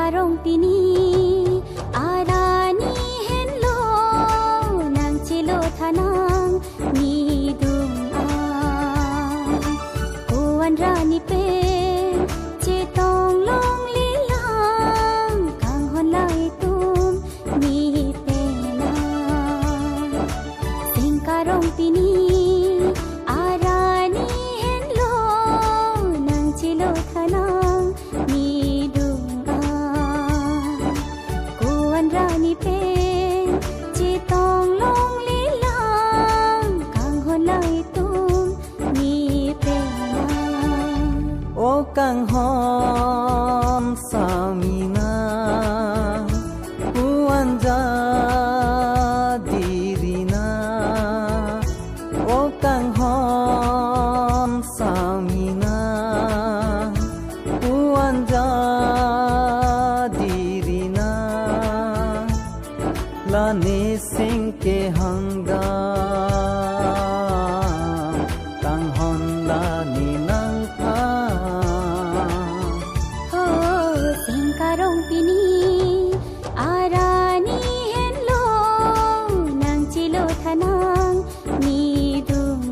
Singkarong tini arani henlo nang chilo thanang ni dung kuan rani pe che tong long li lang kang hon lai tum ni pe na Singkarong tini arani henlo nang chilo thanang ni rani pe chi tong long li lang kang hon lai tum ni pe na o kang hon sa mi na puan ja diri na o kang hon sa mi na puan ja ne sing ke hanga tang hon la ni nang tha ho Singkarong tini arani henlo nang chilo thanang ni dung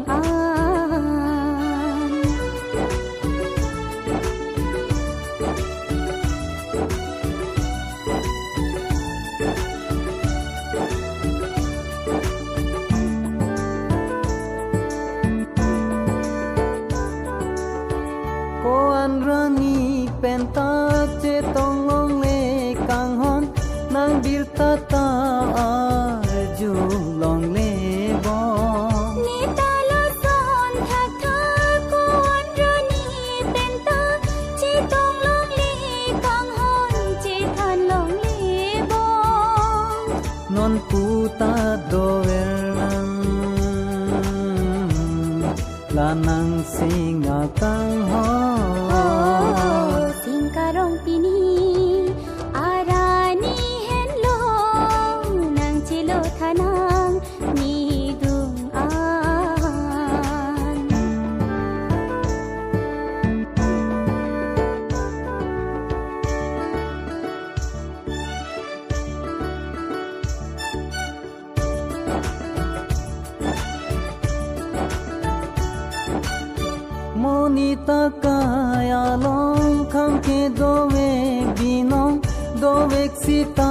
rani penta che tong long le kang hon nang bir ta ta ju long le bo ni ta lo son tha tha kuan rani penta che tong long le kang hon che than long le bo non pu ta do ver la nang sing a kang hon Singkarong tini arani henlo nang chilo thanang ni dung monita kaya long kham ke do ve binong do vek sita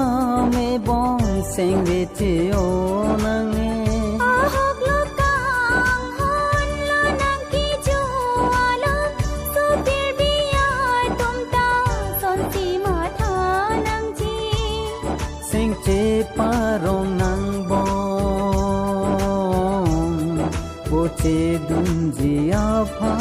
me bong seng ve che o nang e ahok lo kang hon lo nang ki ju alo so pir bia tum ta son si ma tha nang ji seng che parong nang bong po che dun ji a pha